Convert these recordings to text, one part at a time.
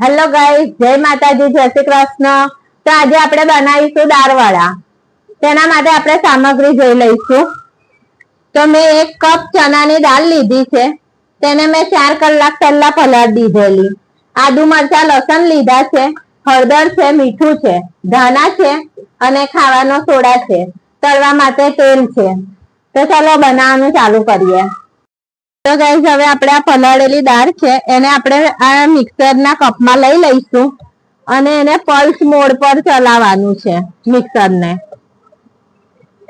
Hello guys, જય માતાજી, જય શ્રી કૃષ્ણ। તો આજે આપણે બનાવીશું દાળવડા। તેના માટે આપણે સામગ્રી જોઈ લઈશું। તો મેં 1 કપ ચણાની દાળ લીધી છે, તેને મેં 4 કલાક પહેલા પલાળી દીધેલી। આદુ મરચાં લસણ લીધા છે, હળદર છે, મીઠું છે, ધાણા છે અને ખાવાનો સોડા છે, તળવા માટે તેલ છે। તો ચાલો બનાવવાનું ચાલુ કરીએ। તો ગાઈસ, હવે આપણે આ પલાળેલી દાળ છે એને આપણે આ મિક્સરના કપમાં લઈ લઈશું અને એને પલ્સ મોડ પર ચલાવવાનું છે મિક્સરને,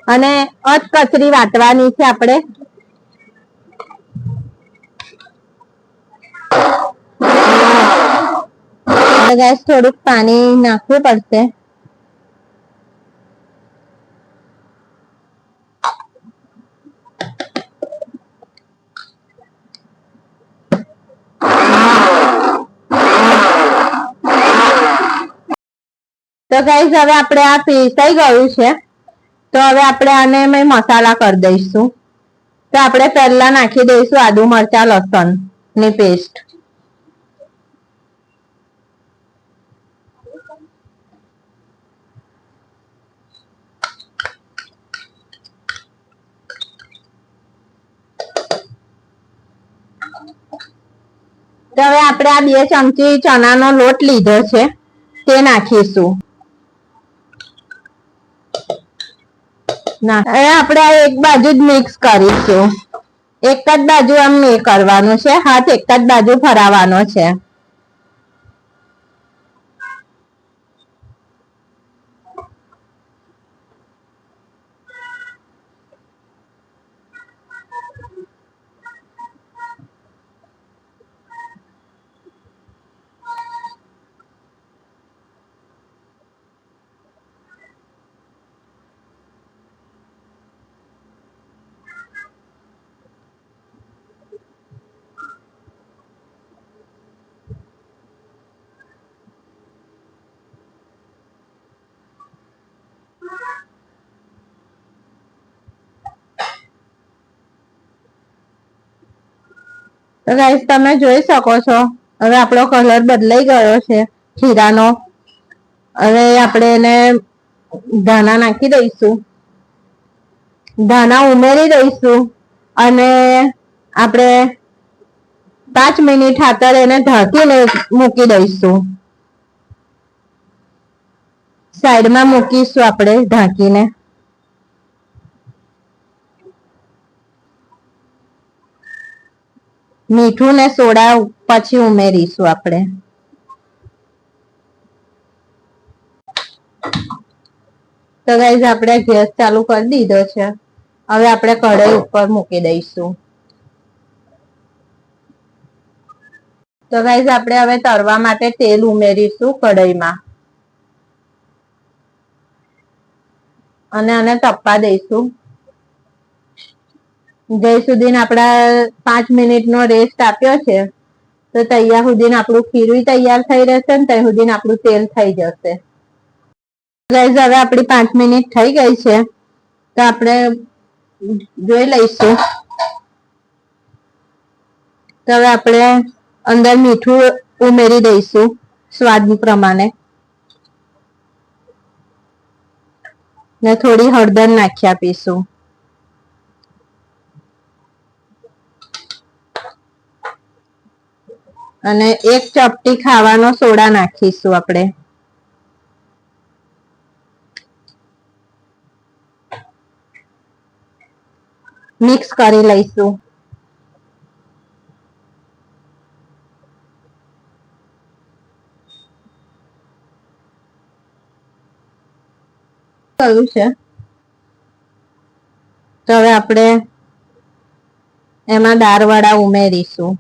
અને અધકચરી વાટવાની છે આપણે। ગાઈસ, થોડુંક પાણી નાખવું પડશે। તો ગાઈસ, હવે આપણે આ પીસાઈ ગયું છે, તો હવે આપણે આને મેં મસાલા કરી દઈશું। તો આપણે પહેલા નાખી દઈશું આદુ મરચાં લસણ ની પેસ્ટ। તો હવે આપણે આ 2 ચમચી ચણાનો લોટ લીધો છે તે નાખીશું। હવે આપણે આ એક બાજુ જ મિક્સ કરીશું, એક જ બાજુ આમ કરવાનું છે, હાથ એક જ બાજુ ફરાવાનો છે। તો ગાઈસ, તમે જોઈ શકો છો હવે આપણો કલર બદલાઈ ગયો છે ખીરાનો। હવે આપણે એને ધાણા નાખી દઈશું, ધાણા ઉમેરી દઈશું અને આપણે 5 મિનિટ ખાતર એને ઢાંકીને મૂકી દઈશું, સાઈડમાં મૂકીશું આપણે ઢાંકીને। મીઠું ને સોડા પછી ઉમેરીશું આપણે। તો ગાઈસ, આપણે ગેસ ચાલુ કરી દીધો છે, હવે આપણે કઢાઈ ઉપર મૂકી દઈશું। તો ગાઈસ, આપણે હવે તળવા માટે તેલ ઉમેરીશું કઢાઈમાં અને આને તપવા દઈશું જ્યાં સુધી આપણા 5 મિનિટનો રેસ્ટ આપ્યો છે, તો ત્યાં સુધી આપણું ખીરું તૈયાર થઈ રહેશે ને ત્યાં સુધી આપણું તેલ થઈ જશે। ગાઈસ, હવે આપણી 5 મિનિટ થઈ ગઈ છે, તો આપણે જોઈ લઈશું। તો હવે આપણે અંદર મીઠું ઉમેરી દઈશું સ્વાદ પ્રમાણે ને થોડી હળદર નાખી આપીશું। અને 1 ચપટી ખાવાનો સોડા નાખીશું આપણે। મિક્સ કરી લઈશું। કયું છે, તો હવે આપણે એમાં દાળવડા ઉમેરીશું।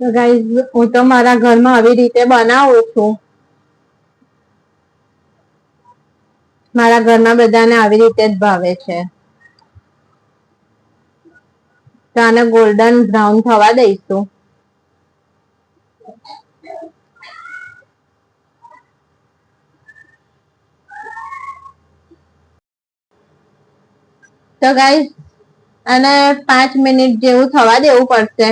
તો ગાઈઝ હું તો મારા ઘરમાં આવી રીતે બનાવું છું. મારા ઘરમાં બધાને આવી રીતે જ ભાવે છે. તો આને ગોલ્ડન બ્રાઉન થવા દઈશું. તો ગાઈઝ અને 5 મિનિટ જેવું થવા દેવું પડશે.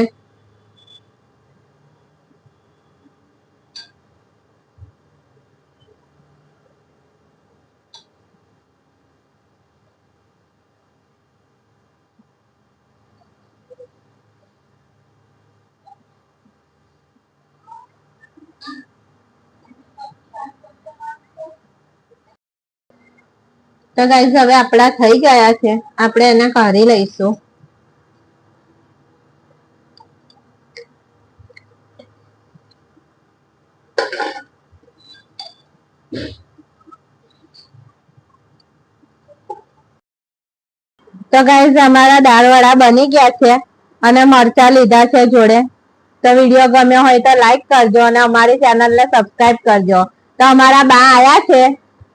તો ગાઈઝ હવે આપણા થઈ ગયા છે. આપણે એને કાઢી લઈશું. તો ગાઈઝ અમારા દાળવડા બની ગયા છે અને મરચા લીધા છે જોડે. તો વિડીયો ગમ્યો હોય તો લાઈક કરજો અને અમારી ચેનલને સબસ્ક્રાઇબ કરજો. તો અમારા બા આયા છે,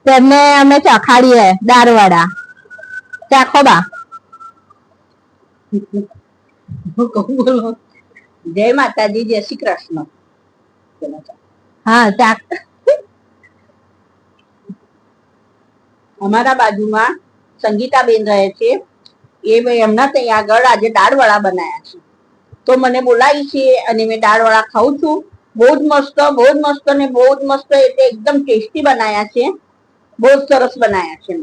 તેમને અમે ચખાડીએ દાળવડા. ચાખો બા. જય માતાજી, જય શ્રી કૃષ્ણ. હા ચાખ. અમારા બાજુમાં સંગીતાબેન રહે છે. એમના ત્યાં આગળ આજે દાળવડા બનાયા છે, તો મને બોલાવી છે અને મેં દાળવડા ખાઉં છું. બહુ જ મસ્ત, બહુ જ મસ્ત ને બહુ જ મસ્ત, એટલે એકદમ ટેસ્ટી બનાયા છે. બહુ જ સરસ બનાયા છે.